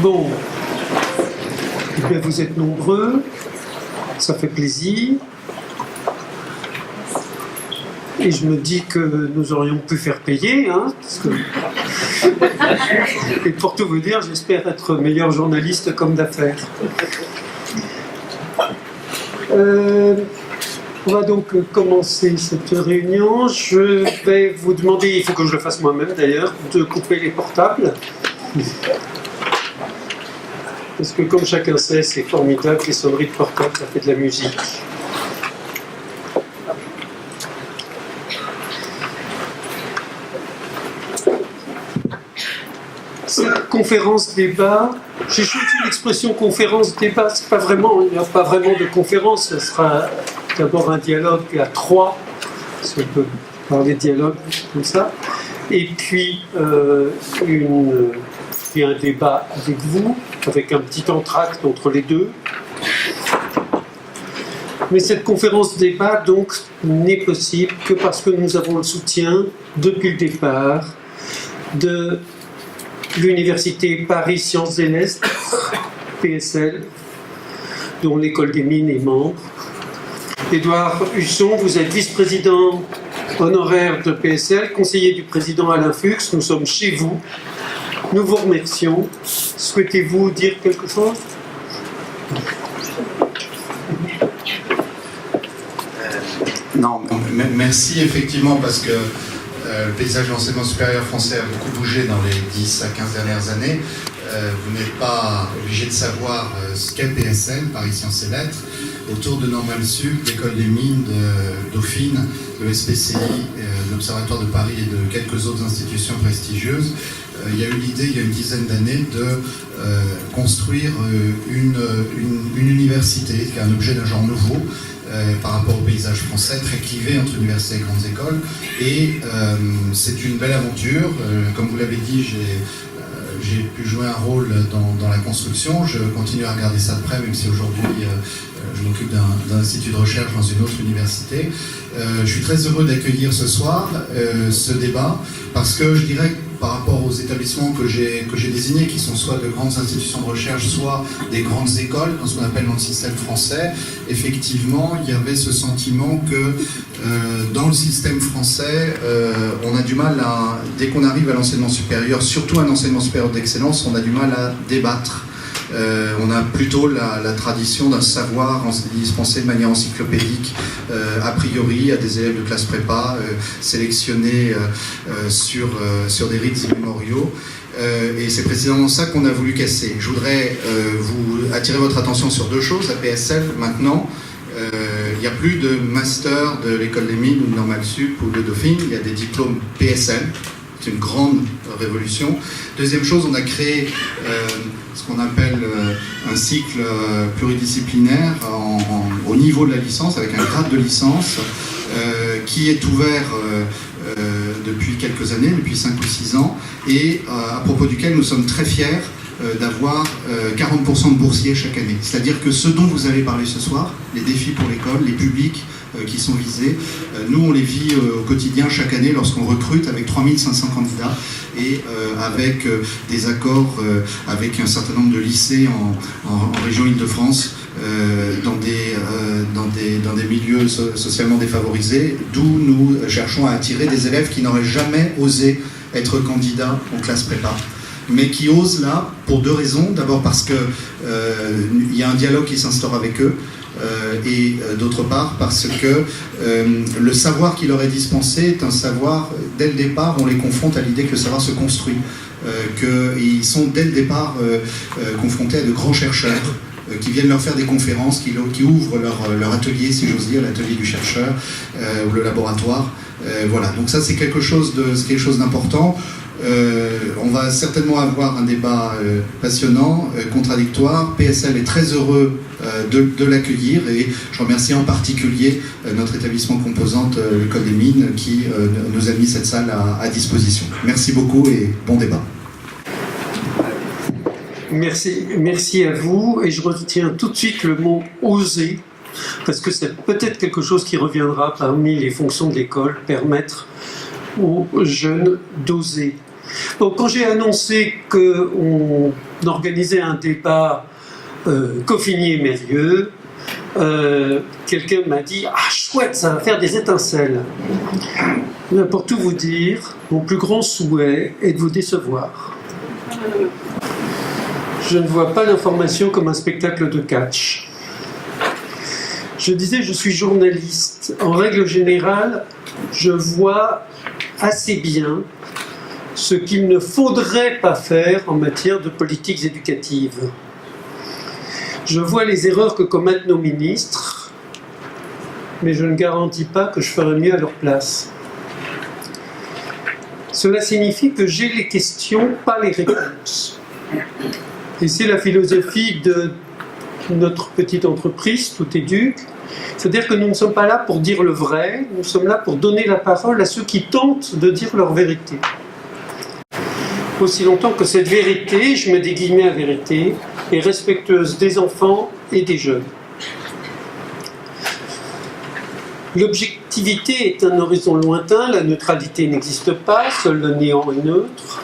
Bon, eh bien, vous êtes nombreux, ça fait plaisir. Et je me dis que nous aurions pu faire payer, hein, parce que... Et pour tout vous dire, j'espère être meilleur journaliste qu'homme d'affaires. On va donc commencer cette réunion. Je vais vous demander, il faut que je le fasse moi-même d'ailleurs, de couper les portables. Parce que comme chacun sait, c'est formidable, les sonneries de portable, ça fait de la musique. Cette conférence-débat, j'ai choisi l'expression conférence-débat, c'est pas vraiment, il n'y a pas vraiment de conférence, ce sera d'abord un dialogue à trois, si on peut parler de dialogue comme ça, et puis un débat avec vous, avec un petit entracte entre les deux. Mais cette conférence-débat, donc, n'est possible que parce que nous avons le soutien, depuis le départ, de l'Université Paris Sciences et Lettres, PSL, dont l'École des Mines est membre. Édouard Husson, vous êtes vice-président honoraire de PSL, conseiller du président Alain Fuchs, nous sommes chez vous. Nous vous remercions. Souhaitez-vous dire quelque chose ? Non, merci effectivement parce que le paysage de l'enseignement supérieur français a beaucoup bougé dans les 10 à 15 dernières années. Vous n'êtes pas obligé de savoir ce qu'est PSL, Paris Sciences et Lettres. Autour de Normal Sup, l'École des Mines de Dauphine, le SPCI, l'Observatoire de Paris et de quelques autres institutions prestigieuses, il y a eu l'idée, il y a une dizaine d'années, de construire une université, qui est un objet d'un genre nouveau, par rapport au paysage français, très clivé entre universités et grandes écoles. Et c'est une belle aventure. Comme vous l'avez dit, j'ai pu jouer un rôle dans la construction. Je continue à regarder ça de près, même si aujourd'hui je m'occupe d'un institut de recherche dans une autre université. Je suis très heureux d'accueillir ce soir ce débat, parce que je dirais que par rapport aux établissements que j'ai désignés, qui sont soit de grandes institutions de recherche, soit des grandes écoles, dans ce qu'on appelle dans le système français, effectivement, il y avait ce sentiment que dans le système français, on a du mal à, dès qu'on arrive à l'enseignement supérieur, surtout un enseignement supérieur d'excellence, on a du mal à débattre. On a plutôt la tradition d'un savoir dispensé de manière encyclopédique, a priori, à des élèves de classe prépa, sélectionnés sur des rites immémoriaux. Et c'est précisément ça qu'on a voulu casser. Je voudrais vous attirer votre attention sur deux choses. À PSL, maintenant, il n'y a plus de master de l'École des Mines ou de Normal Sup ou de Dauphine, il y a des diplômes PSL. C'est une grande révolution. Deuxième chose, on a créé ce qu'on appelle un cycle pluridisciplinaire au niveau de la licence, avec un grade de licence, qui est ouvert depuis quelques années, depuis 5 ou 6 ans, et à propos duquel nous sommes très fiers d'avoir 40% de boursiers chaque année. C'est-à-dire que ce dont vous allez parler ce soir, les défis pour l'école, les publics qui sont visés, nous on les vit au quotidien chaque année lorsqu'on recrute avec 3500 candidats et avec des accords avec un certain nombre de lycées en région Île-de-France, dans des milieux socialement défavorisés, d'où nous cherchons à attirer des élèves qui n'auraient jamais osé être candidats en classe prépa, mais qui osent là pour deux raisons. D'abord parce qu'il y a un dialogue qui s'instaure avec eux, et d'autre part parce que le savoir qui leur est dispensé est un savoir, dès le départ, on les confronte à l'idée que le savoir se construit, qu'ils sont dès le départ confrontés à de grands chercheurs qui viennent leur faire des conférences, qui ouvrent leur atelier, si j'ose dire, l'atelier du chercheur ou le laboratoire. Voilà, donc ça c'est quelque chose d'important. On va certainement avoir un débat passionnant, contradictoire. PSL est très heureux de l'accueillir, et je remercie en particulier notre établissement composante, l'École des Mines, qui nous a mis cette salle à disposition. Merci beaucoup et bon débat. Merci à vous, et je retiens tout de suite le mot « oser », parce que c'est peut-être quelque chose qui reviendra parmi les fonctions de l'école, permettre aux jeunes d'oser. Donc, quand j'ai annoncé qu'on organisait un débat Coffinier-Mérieux, quelqu'un m'a dit « Ah, chouette, ça va faire des étincelles !» Mais pour tout vous dire, mon plus grand souhait est de vous décevoir. Je ne vois pas l'information comme un spectacle de catch. Je disais, je suis journaliste. En règle générale, je vois assez bien ce qu'il ne faudrait pas faire en matière de politiques éducatives. Je vois les erreurs que commettent nos ministres, mais je ne garantis pas que je ferai mieux à leur place. Cela signifie que j'ai les questions, pas les réponses. Et c'est la philosophie de notre petite entreprise, Tout Éduque. C'est-à-dire que nous ne sommes pas là pour dire le vrai, nous sommes là pour donner la parole à ceux qui tentent de dire leur vérité. Aussi longtemps que cette vérité, je mets des guillemets à vérité, est respectueuse des enfants et des jeunes. L'objectivité est un horizon lointain, la neutralité n'existe pas, seul le néant est neutre,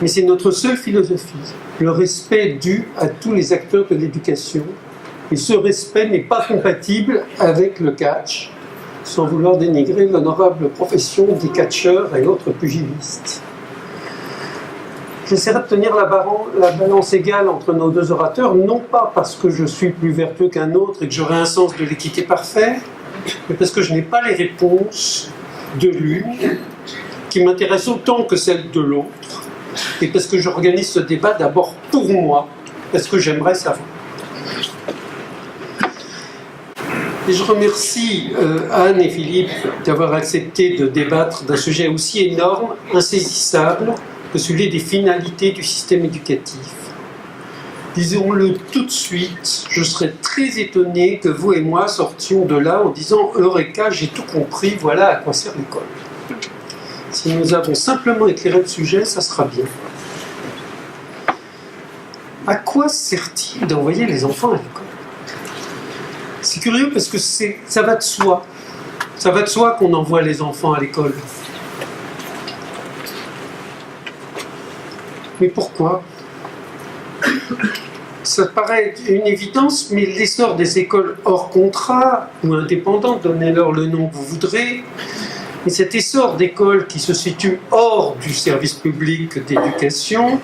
mais c'est notre seule philosophie, le respect dû à tous les acteurs de l'éducation. Et ce respect n'est pas compatible avec le catch, sans vouloir dénigrer l'honorable profession des catcheurs et autres pugilistes. J'essaierai de tenir la balance égale entre nos deux orateurs, non pas parce que je suis plus vertueux qu'un autre et que j'aurai un sens de l'équité parfait, mais parce que je n'ai pas les réponses de l'une qui m'intéressent autant que celles de l'autre, et parce que j'organise ce débat d'abord pour moi, parce que j'aimerais savoir. Et je remercie Anne et Philippe d'avoir accepté de débattre d'un sujet aussi énorme, insaisissable, que celui des finalités du système éducatif. Disons-le tout de suite, je serais très étonné que vous et moi sortions de là en disant « Eureka, j'ai tout compris, voilà à quoi sert l'école ». Si nous avons simplement éclairé le sujet, ça sera bien. À quoi sert-il d'envoyer les enfants à l'école ? C'est curieux parce que ça va de soi. Ça va de soi qu'on envoie les enfants à l'école. Mais pourquoi ? Ça paraît une évidence, mais l'essor des écoles hors contrat ou indépendantes, donnez-leur le nom que vous voudrez, mais cet essor d'écoles qui se situent hors du service public d'éducation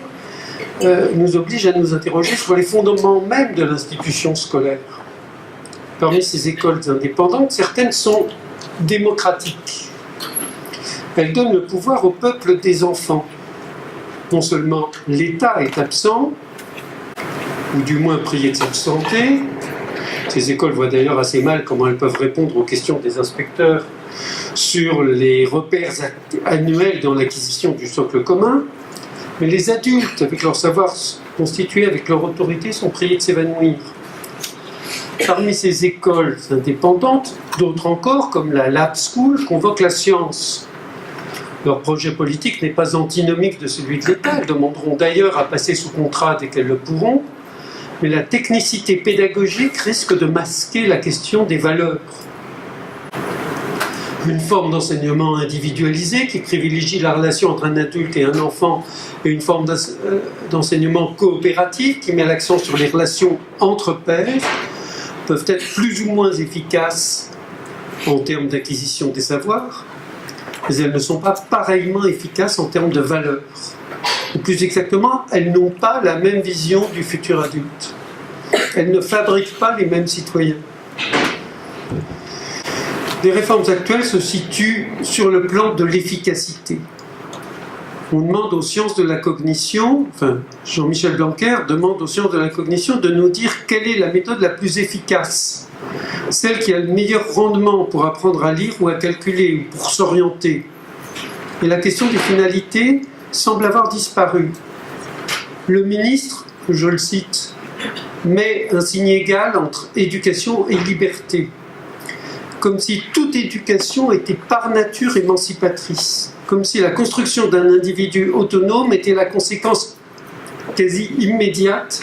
nous oblige à nous interroger sur les fondements même de l'institution scolaire. Parmi ces écoles indépendantes, certaines sont démocratiques. Elles donnent le pouvoir au peuple des enfants. Non seulement l'État est absent, ou du moins prié de s'absenter. Ces écoles voient d'ailleurs assez mal comment elles peuvent répondre aux questions des inspecteurs sur les repères annuels dans l'acquisition du socle commun. Mais les adultes, avec leur savoir constitué, avec leur autorité, sont priés de s'évanouir. Parmi ces écoles indépendantes, d'autres encore, comme la Lab School, convoquent la science. Leur projet politique n'est pas antinomique de celui de l'État. Elles demanderont d'ailleurs à passer sous contrat dès qu'elles le pourront. Mais la technicité pédagogique risque de masquer la question des valeurs. Une forme d'enseignement individualisé qui privilégie la relation entre un adulte et un enfant et une forme d'enseignement coopératif qui met l'accent sur les relations entre pairs peuvent être plus ou moins efficaces en termes d'acquisition des savoirs, mais elles ne sont pas pareillement efficaces en termes de valeurs. Ou plus exactement, elles n'ont pas la même vision du futur adulte. Elles ne fabriquent pas les mêmes citoyens. Les réformes actuelles se situent sur le plan de l'efficacité. On demande aux sciences de la cognition, enfin Jean-Michel Blanquer demande aux sciences de la cognition de nous dire quelle est la méthode la plus efficace, celle qui a le meilleur rendement pour apprendre à lire ou à calculer ou pour s'orienter. Et la question des finalités semble avoir disparu. Le ministre, je le cite, met un signe égal entre éducation et liberté, comme si toute éducation était par nature émancipatrice, comme si la construction d'un individu autonome était la conséquence quasi immédiate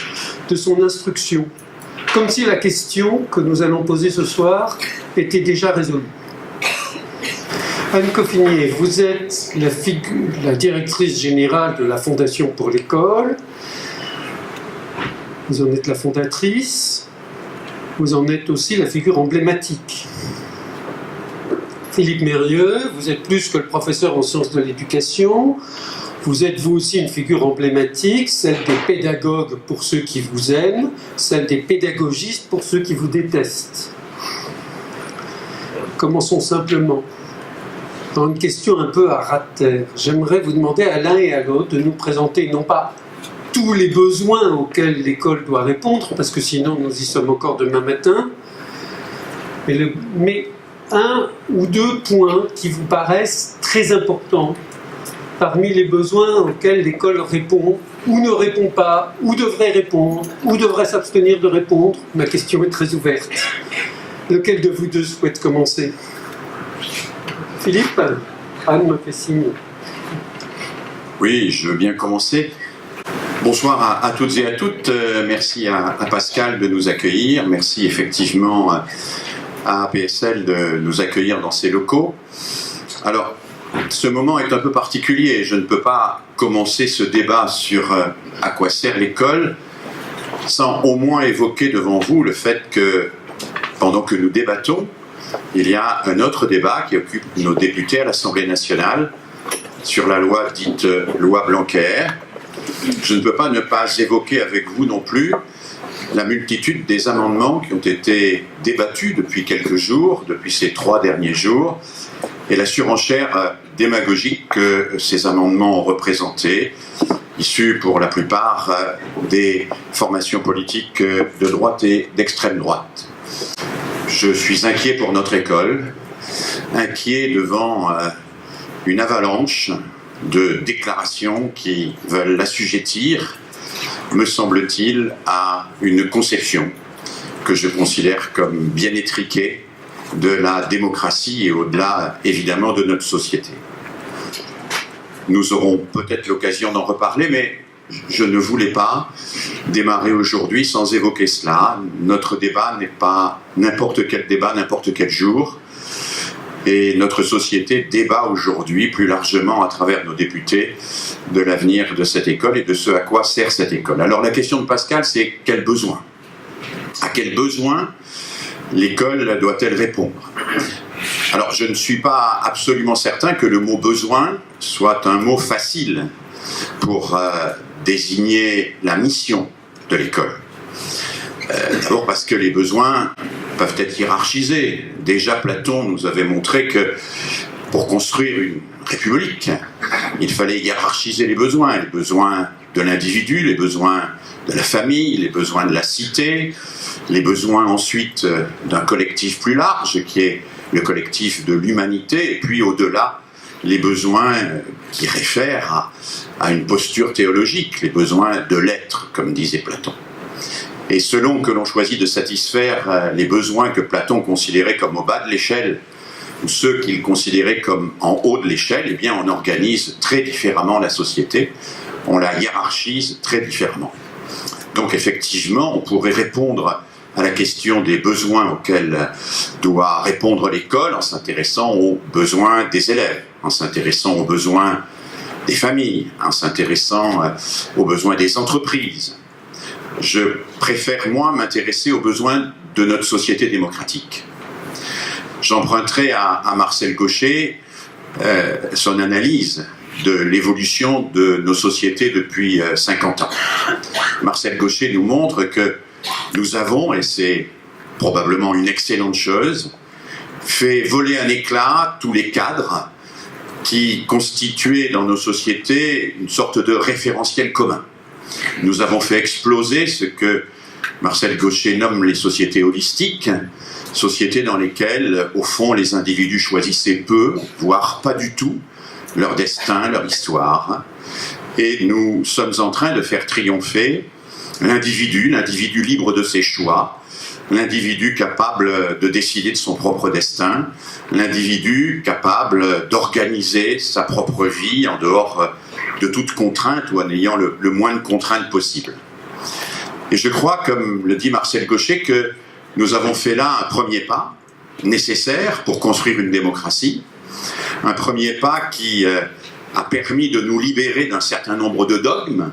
de son instruction, comme si la question que nous allons poser ce soir était déjà résolue. Anne Coffinier, vous êtes la directrice générale de la Fondation pour l'école. Vous en êtes la fondatrice. Vous en êtes aussi la figure emblématique. Philippe Mérieux, vous êtes plus que le professeur en sciences de l'éducation. Vous êtes vous aussi une figure emblématique, celle des pédagogues pour ceux qui vous aiment, celle des pédagogistes pour ceux qui vous détestent. Commençons simplement. Dans une question un peu à ras de terre, j'aimerais vous demander à l'un et à l'autre de nous présenter non pas tous les besoins auxquels l'école doit répondre, parce que sinon nous y sommes encore demain matin, mais un ou deux points qui vous paraissent très importants parmi les besoins auxquels l'école répond, ou ne répond pas, ou devrait répondre, ou devrait s'abstenir de répondre. Ma question est très ouverte. Lequel de vous deux souhaite commencer? Philippe? Anne me fait signe. Oui, je veux bien commencer. Bonsoir à toutes et à toutes. Merci à Pascal de nous accueillir. Merci effectivement à APSL de nous accueillir dans ses locaux. Alors, ce moment est un peu particulier. Je ne peux pas commencer ce débat sur à quoi sert l'école sans au moins évoquer devant vous le fait que, pendant que nous débattons, il y a un autre débat qui occupe nos députés à l'Assemblée nationale sur la loi dite loi Blanquer. Je ne peux pas ne pas évoquer avec vous non plus la multitude des amendements qui ont été débattus depuis quelques jours, depuis ces 3 derniers jours, et la surenchère démagogique que ces amendements ont représenté, issus pour la plupart des formations politiques de droite et d'extrême droite. Je suis inquiet pour notre école, inquiet devant une avalanche de déclarations qui veulent l'assujettir, me semble-t-il, à une conception que je considère comme bien étriquée de la démocratie et au-delà, évidemment, de notre société. Nous aurons peut-être l'occasion d'en reparler, mais je ne voulais pas démarrer aujourd'hui sans évoquer cela. Notre débat n'est pas n'importe quel débat, n'importe quel jour. Et notre société débat aujourd'hui plus largement à travers nos députés de l'avenir de cette école et de ce à quoi sert cette école. Alors la question de Pascal, c'est quel besoin? À quel besoin l'école doit-elle répondre? Alors je ne suis pas absolument certain que le mot besoin soit un mot facile pour désigner la mission de l'école. D'abord parce que les besoins peuvent être hiérarchisés. Déjà Platon nous avait montré que pour construire une république, il fallait hiérarchiser les besoins de l'individu, les besoins de la famille, les besoins de la cité, les besoins ensuite d'un collectif plus large qui est le collectif de l'humanité, et puis au-delà, les besoins qui réfèrent à une posture théologique, les besoins de l'être, comme disait Platon. Et selon que l'on choisit de satisfaire les besoins que Platon considérait comme au bas de l'échelle, ou ceux qu'il considérait comme en haut de l'échelle, eh bien on organise très différemment la société, on la hiérarchise très différemment. Donc effectivement, on pourrait répondre à la question des besoins auxquels doit répondre l'école en s'intéressant aux besoins des élèves, en s'intéressant aux besoins des familles, en s'intéressant aux besoins des entreprises. Je préfère, moi, m'intéresser aux besoins de notre société démocratique. J'emprunterai à Marcel Gauchet son analyse de l'évolution de nos sociétés depuis 50 ans. Marcel Gauchet nous montre que nous avons, et c'est probablement une excellente chose, fait voler un éclat tous les cadres qui constituaient dans nos sociétés une sorte de référentiel commun. Nous avons fait exploser ce que Marcel Gauchet nomme les sociétés holistiques, sociétés dans lesquelles, au fond, les individus choisissaient peu, voire pas du tout, leur destin, leur histoire. Et nous sommes en train de faire triompher l'individu libre de ses choix, l'individu capable de décider de son propre destin, l'individu capable d'organiser sa propre vie en dehors de toute contrainte ou en ayant le moins de contraintes possible. Et je crois, comme le dit Marcel Gauchet, que nous avons fait là un premier pas nécessaire pour construire une démocratie, Un premier pas qui a permis de nous libérer d'un certain nombre de dogmes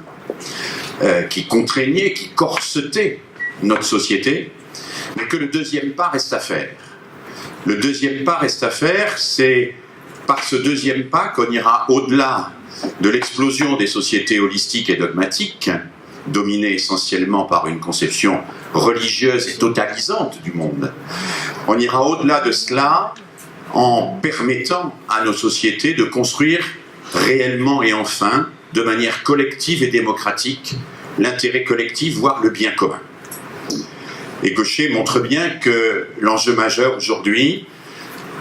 qui contraignaient, qui corsetaient notre société, mais que le deuxième pas reste à faire. Le deuxième pas reste à faire, c'est par ce deuxième pas qu'on ira au-delà de l'explosion des sociétés holistiques et dogmatiques, dominées essentiellement par une conception religieuse et totalisante du monde. On ira au-delà de cela en permettant à nos sociétés de construire réellement et enfin, de manière collective et démocratique, l'intérêt collectif, voire le bien commun. Et Gaucher montre bien que l'enjeu majeur aujourd'hui,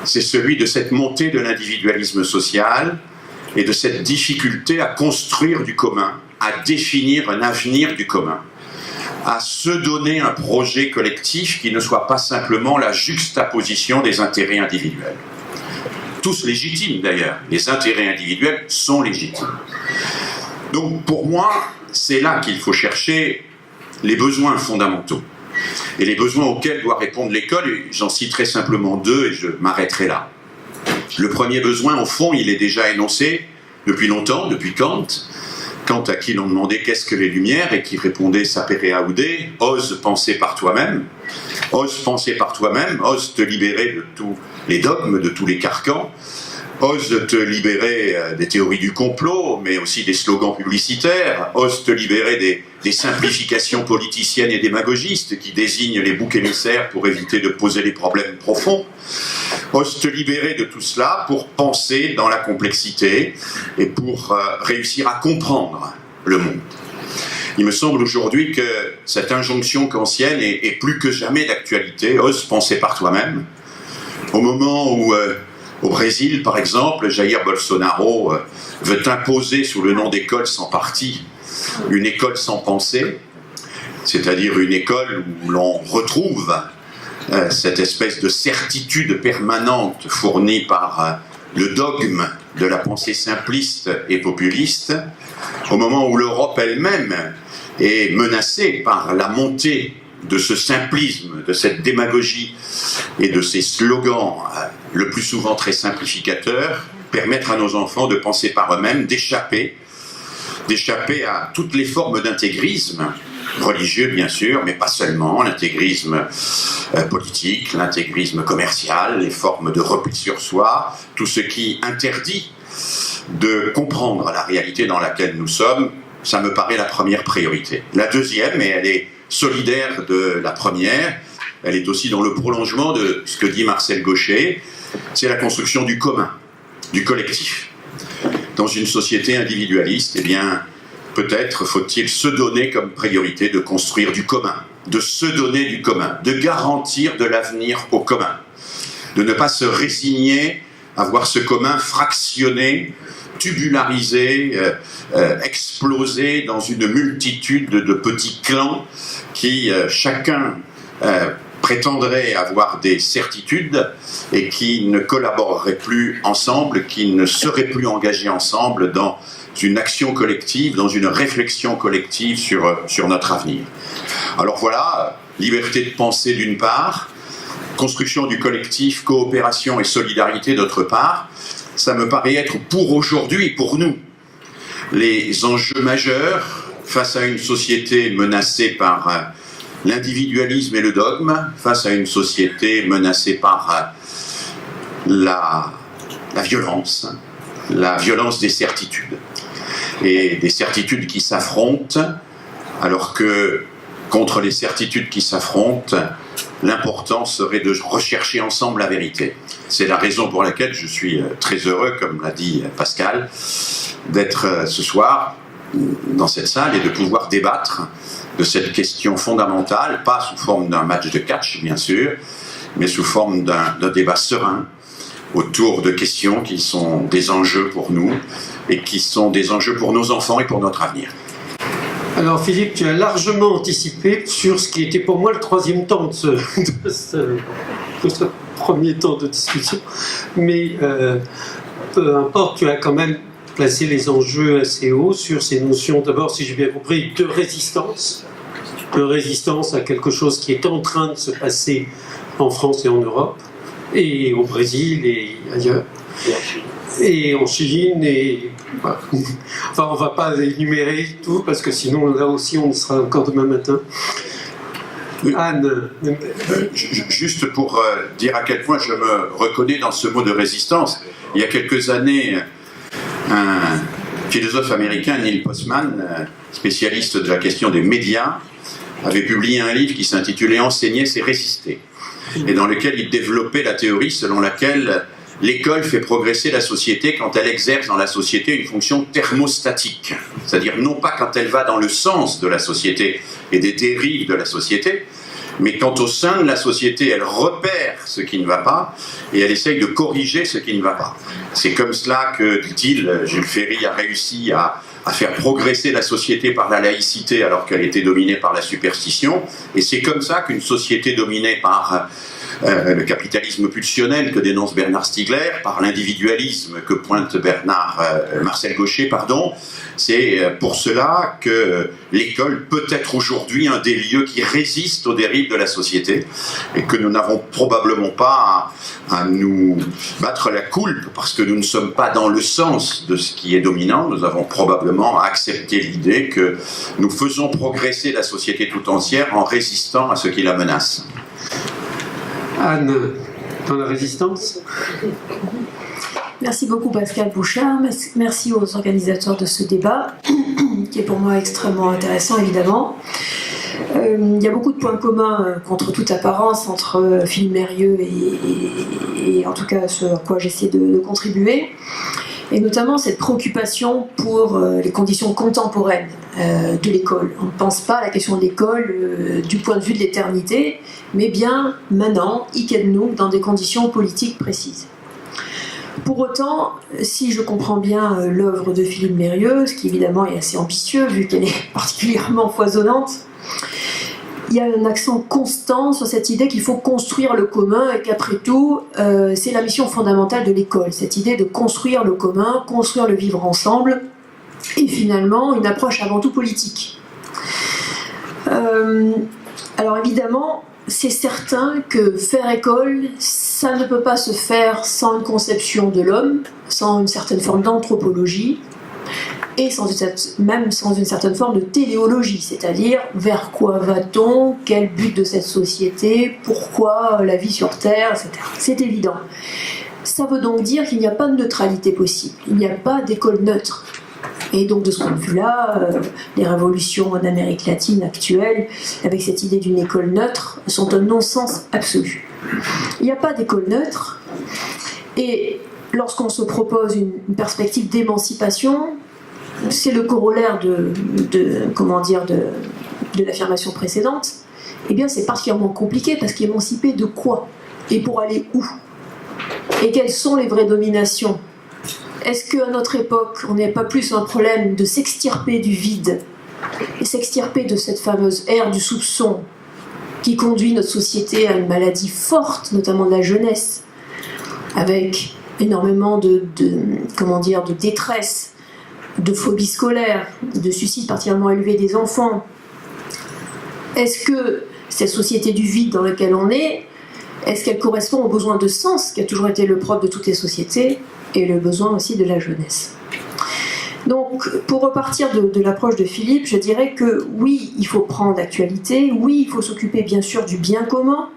c'est celui de cette montée de l'individualisme social et de cette difficulté à construire du commun, à définir un avenir du commun, à se donner un projet collectif qui ne soit pas simplement la juxtaposition des intérêts individuels. Tous légitimes d'ailleurs, les intérêts individuels sont légitimes. Donc pour moi, c'est là qu'il faut chercher les besoins fondamentaux. Et les besoins auxquels doit répondre l'école, j'en citerai simplement deux et je m'arrêterai là. Le premier besoin, au fond, il est déjà énoncé depuis longtemps, depuis Kant. Kant à qui l'on demandait qu'est-ce que les Lumières et qui répondait sapere aude, ose penser par toi-même, ose penser par toi-même, ose te libérer de tous les dogmes, de tous les carcans, ose te libérer des théories du complot, mais aussi des slogans publicitaires, ose te libérer des simplifications politiciennes et démagogistes qui désignent les boucs émissaires pour éviter de poser les problèmes profonds, ose te libérer de tout cela pour penser dans la complexité et pour réussir à comprendre le monde. Il me semble aujourd'hui que cette injonction kantienne est plus que jamais d'actualité, ose penser par toi-même, au moment où au Brésil, par exemple, Jair Bolsonaro veut imposer sous le nom d'école sans parti une école sans pensée, c'est-à-dire une école où l'on retrouve cette espèce de certitude permanente fournie par le dogme de la pensée simpliste et populiste, au moment où l'Europe elle-même est menacée par la montée de ce simplisme, de cette démagogie et de ces slogans, le plus souvent très simplificateurs, permettre à nos enfants de penser par eux-mêmes, d'échapper à toutes les formes d'intégrisme, religieux bien sûr, mais pas seulement, l'intégrisme politique, l'intégrisme commercial, les formes de repli sur soi, tout ce qui interdit de comprendre la réalité dans laquelle nous sommes, ça me paraît la première priorité. La deuxième, et elle est solidaire de la première, elle est aussi dans le prolongement de ce que dit Marcel Gaucher, c'est la construction du commun, du collectif. Dans une société individualiste, eh bien, peut-être faut-il se donner comme priorité de construire du commun, de se donner du commun, de garantir de l'avenir au commun, de ne pas se résigner à voir ce commun fractionné, tubularisé, explosé dans une multitude de petits clans qui, chacun, prétendraient avoir des certitudes et qui ne collaboreraient plus ensemble, qui ne seraient plus engagés ensemble dans une action collective, dans une réflexion collective sur notre avenir. Alors voilà, liberté de penser d'une part, construction du collectif, coopération et solidarité d'autre part, ça me paraît être pour aujourd'hui, pour nous, les enjeux majeurs face à une société menacée par l'individualisme et le dogme, face à une société menacée par la violence des certitudes. Et des certitudes qui s'affrontent, alors que contre les certitudes qui s'affrontent, l'important serait de rechercher ensemble la vérité. C'est la raison pour laquelle je suis très heureux, comme l'a dit Pascal, d'être ce soir dans cette salle et de pouvoir débattre de cette question fondamentale, pas sous forme d'un match de catch, bien sûr, mais sous forme d'un débat serein autour de questions qui sont des enjeux pour nous et qui sont des enjeux pour nos enfants et pour notre avenir. Alors Philippe, tu as largement anticipé sur ce qui était pour moi le troisième temps de ce premier temps de discussion, mais peu importe, tu as quand même placé les enjeux assez haut sur ces notions, d'abord, si j'ai bien compris, de résistance à quelque chose qui est en train de se passer en France et en Europe, et au Brésil et ailleurs. Et en Chine, et enfin on va pas énumérer tout parce que sinon là aussi on sera encore demain matin. Anne. Juste pour dire à quel point je me reconnais dans ce mot de résistance. Il y a quelques années, un philosophe américain, Neil Postman, spécialiste de la question des médias, avait publié un livre qui s'intitulait « Enseigner, c'est résister » et dans lequel il développait la théorie selon laquelle l'école fait progresser la société quand elle exerce dans la société une fonction thermostatique, c'est-à-dire non pas quand elle va dans le sens de la société et des dérives de la société, mais quand au sein de la société, elle repère ce qui ne va pas et elle essaye de corriger ce qui ne va pas. C'est comme cela que, dit-il, Jules Ferry a réussi à faire progresser la société par la laïcité alors qu'elle était dominée par la superstition, et c'est comme ça qu'une société dominée par le capitalisme pulsionnel que dénonce Bernard Stiegler, par l'individualisme que pointe Marcel Gauchet, pardon. C'est pour cela que l'école peut être aujourd'hui un des lieux qui résiste aux dérives de la société et que nous n'avons probablement pas à nous battre la coulpe parce que nous ne sommes pas dans le sens de ce qui est dominant. Nous avons probablement à accepter l'idée que nous faisons progresser la société tout entière en résistant à ce qui la menace. Anne, dans la résistance. Merci beaucoup Pascal Bouchard, merci aux organisateurs de ce débat, qui est pour moi extrêmement intéressant évidemment. Il y a beaucoup de points communs contre toute apparence entre Philippe Mérieux et en tout cas ce à quoi j'essaie de contribuer, et notamment cette préoccupation pour les conditions contemporaines de l'école. On ne pense pas à la question de l'école du point de vue de l'éternité, mais bien maintenant, Ikednouk, dans des conditions politiques précises. Pour autant, si je comprends bien l'œuvre de Philippe Mérieux, ce qui évidemment est assez ambitieux vu qu'elle est particulièrement foisonnante, il y a un accent constant sur cette idée qu'il faut construire le commun et qu'après tout, c'est la mission fondamentale de l'école, cette idée de construire le commun, construire le vivre ensemble, et finalement une approche avant tout politique. Alors évidemment, c'est certain que faire école, ça ne peut pas se faire sans une conception de l'homme, sans une certaine forme d'anthropologie, et même sans une certaine forme de téléologie, c'est-à-dire vers quoi va-t-on, quel but de cette société, pourquoi la vie sur Terre, etc. C'est évident. Ça veut donc dire qu'il n'y a pas de neutralité possible, il n'y a pas d'école neutre. Et donc de ce point de vue-là, les révolutions en Amérique latine actuelles, avec cette idée d'une école neutre, sont un non-sens absolu. Il n'y a pas d'école neutre, et lorsqu'on se propose une perspective d'émancipation, c'est le corollaire de l'affirmation précédente, eh bien c'est particulièrement compliqué, parce qu'émanciper de quoi? Et pour aller où? Et quelles sont les vraies dominations? Est-ce qu'à notre époque, on n'est pas plus un problème de s'extirper du vide et s'extirper de cette fameuse ère du soupçon qui conduit notre société à une maladie forte, notamment de la jeunesse, avec énormément de détresse, de phobie scolaire, de suicides particulièrement élevés des enfants? Est-ce que cette société du vide dans laquelle on est-ce qu'elle correspond aux besoins de sens qui a toujours été le propre de toutes les sociétés et le besoin aussi de la jeunesse? Donc, pour repartir de l'approche de Philippe, je dirais que oui, il faut prendre l'actualité, oui, il faut s'occuper bien sûr du bien commun,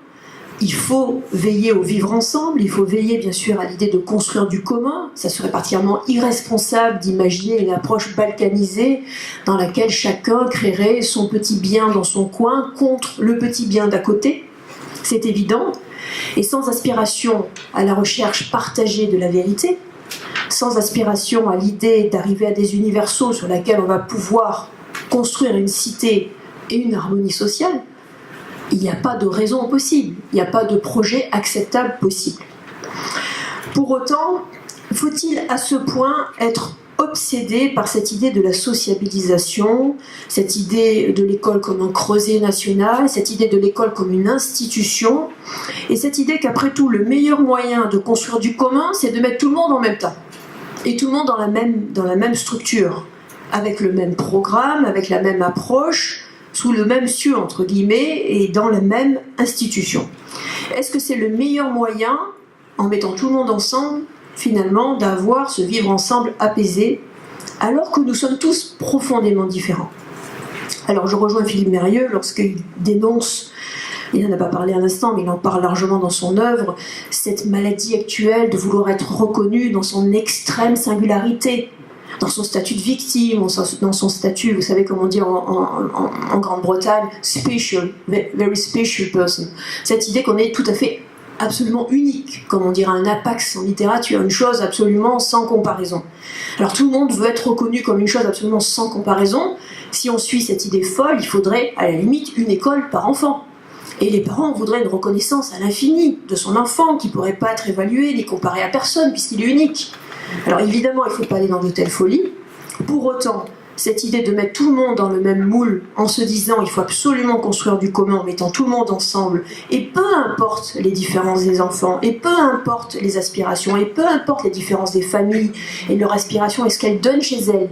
il faut veiller au vivre ensemble, il faut veiller bien sûr à l'idée de construire du commun. Ça serait particulièrement irresponsable d'imaginer une approche balkanisée dans laquelle chacun créerait son petit bien dans son coin contre le petit bien d'à côté. C'est évident. Et sans aspiration à la recherche partagée de la vérité, sans aspiration à l'idée d'arriver à des universaux sur lesquels on va pouvoir construire une cité et une harmonie sociale, il n'y a pas de raison possible, il n'y a pas de projet acceptable possible. Pour autant, faut-il à ce point être obsédé par cette idée de la sociabilisation, cette idée de l'école comme un creuset national, cette idée de l'école comme une institution, et cette idée qu'après tout, le meilleur moyen de construire du commun, c'est de mettre tout le monde en même temps, et tout le monde dans la même structure, avec le même programme, avec la même approche, sous le même cieux, entre guillemets, et dans la même institution. Est-ce que c'est le meilleur moyen, en mettant tout le monde ensemble, finalement d'avoir ce vivre ensemble apaisé, alors que nous sommes tous profondément différents. Alors je rejoins Philippe Mérieux lorsqu'il dénonce, il n'en a pas parlé à l'instant, mais il en parle largement dans son œuvre, cette maladie actuelle de vouloir être reconnu dans son extrême singularité, dans son statut de victime, dans son statut, vous savez comment on dit en Grande-Bretagne, special, very special person. Cette idée qu'on est tout à fait absolument unique, comme on dirait un apax en littérature, une chose absolument sans comparaison. Alors tout le monde veut être reconnu comme une chose absolument sans comparaison. Si on suit cette idée folle, il faudrait à la limite une école par enfant. Et les parents voudraient une reconnaissance à l'infini de son enfant qui ne pourrait pas être évalué ni comparé à personne puisqu'il est unique. Alors évidemment, il ne faut pas aller dans de telles folies. Pour autant, cette idée de mettre tout le monde dans le même moule en se disant il faut absolument construire du commun en mettant tout le monde ensemble, et peu importe les différences des enfants, et peu importe les aspirations, et peu importe les différences des familles et leur aspiration et ce qu'elles donnent chez elles,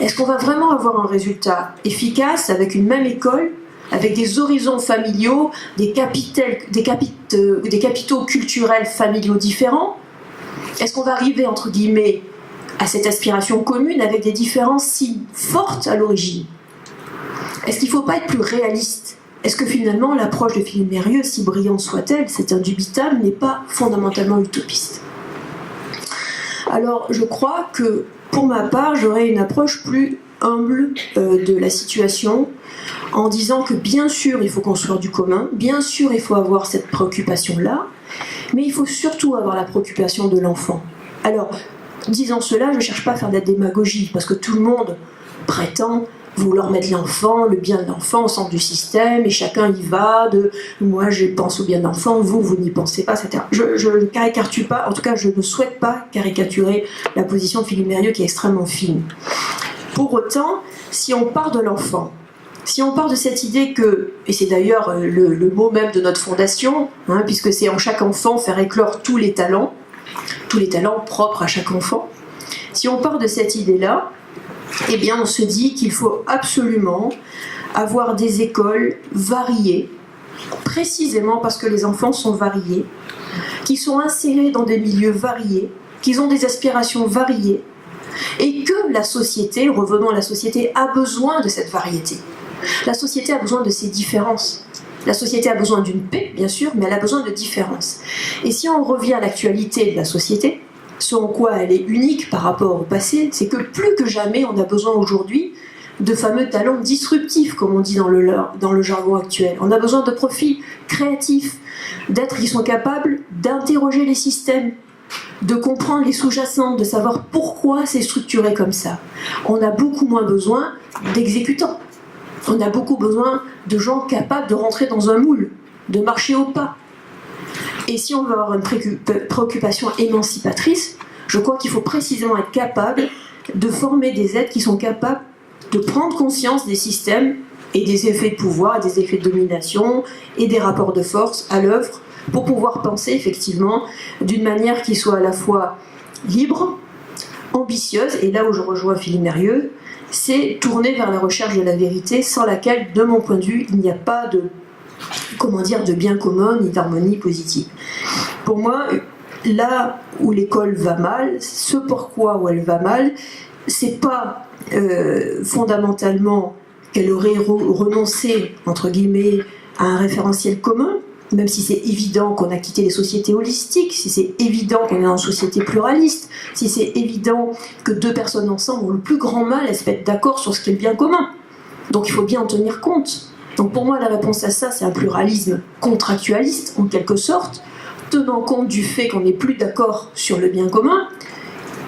est-ce qu'on va vraiment avoir un résultat efficace avec une même école, avec des horizons familiaux, des capitaux culturels familiaux différents? Est-ce qu'on va arriver, entre guillemets, à cette aspiration commune avec des différences si fortes à l'origine? Est-ce qu'il ne faut pas être plus réaliste? Est-ce que finalement l'approche de Philippe Mérieux, si brillante soit-elle, c'est indubitable, n'est pas fondamentalement utopiste? Alors je crois que pour ma part, j'aurais une approche plus humble de la situation, en disant que bien sûr il faut construire du commun, bien sûr il faut avoir cette préoccupation-là, mais il faut surtout avoir la préoccupation de l'enfant. Alors, disant cela, je ne cherche pas à faire de la démagogie, parce que tout le monde prétend vouloir mettre l'enfant, le bien de l'enfant au centre du système, et chacun y va, de moi je pense au bien de l'enfant, vous n'y pensez pas, etc. Je ne caricature pas, en tout cas je ne souhaite pas caricaturer la position de Philippe Mérieux qui est extrêmement fine. Pour autant, si on part de l'enfant, si on part de cette idée que, et c'est d'ailleurs le mot même de notre fondation, puisque c'est en chaque enfant faire éclore tous les talents propres à chaque enfant, si on part de cette idée-là, eh bien on se dit qu'il faut absolument avoir des écoles variées, précisément parce que les enfants sont variés, qui sont insérés dans des milieux variés, qu'ils ont des aspirations variées, et que la société, revenons à la société, a besoin de cette variété. La société a besoin de ces différences. La société a besoin d'une paix, bien sûr, mais elle a besoin de différences. Et si on revient à l'actualité de la société, ce en quoi elle est unique par rapport au passé, c'est que plus que jamais, on a besoin aujourd'hui de fameux talents disruptifs, comme on dit dans le jargon actuel. On a besoin de profils créatifs, d'êtres qui sont capables d'interroger les systèmes, de comprendre les sous-jacentes, de savoir pourquoi c'est structuré comme ça. On a beaucoup moins besoin d'exécutants. On a beaucoup besoin de gens capables de rentrer dans un moule, de marcher au pas. Et si on veut avoir une préoccupation émancipatrice, je crois qu'il faut précisément être capable de former des êtres qui sont capables de prendre conscience des systèmes et des effets de pouvoir, des effets de domination et des rapports de force à l'œuvre pour pouvoir penser effectivement d'une manière qui soit à la fois libre, ambitieuse, et là où je rejoins Philippe Mérieux, c'est tourner vers la recherche de la vérité, sans laquelle, de mon point de vue, il n'y a pas de bien commun ni d'harmonie positive. Pour moi, là où l'école va mal, ce pourquoi où elle va mal, c'est pas fondamentalement qu'elle aurait renoncé, entre guillemets, à un référentiel commun, même si c'est évident qu'on a quitté les sociétés holistiques, si c'est évident qu'on est dans une société pluraliste, si c'est évident que deux personnes ensemble ont le plus grand mal à se mettre d'accord sur ce qui est le bien commun. Donc il faut bien en tenir compte. Donc pour moi, la réponse à ça, c'est un pluralisme contractualiste, en quelque sorte, tenant compte du fait qu'on n'est plus d'accord sur le bien commun.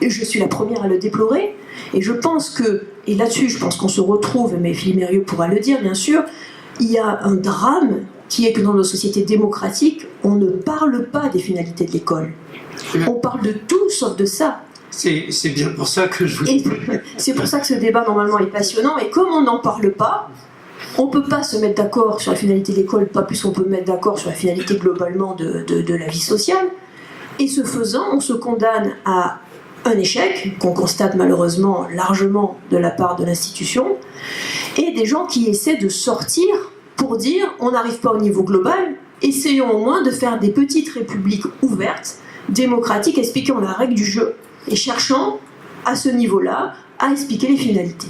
Et je suis la première à le déplorer. Et je pense que, et là-dessus, je pense qu'on se retrouve, mais Philippe Mérieux pourra le dire, bien sûr, il y a un drame qui est que dans nos sociétés démocratiques, on ne parle pas des finalités de l'école. On parle de tout sauf de ça. C'est bien pour ça que je vous dis. C'est pour ça que ce débat, normalement, est passionnant. Et comme on n'en parle pas, on ne peut pas se mettre d'accord sur la finalité de l'école, pas plus qu'on peut mettre d'accord sur la finalité globalement de la vie sociale. Et ce faisant, on se condamne à un échec, qu'on constate malheureusement largement de la part de l'institution, et des gens qui essaient de sortir pour dire on n'arrive pas au niveau global, essayons au moins de faire des petites républiques ouvertes, démocratique expliquant la règle du jeu et cherchant, à ce niveau-là, à expliquer les finalités.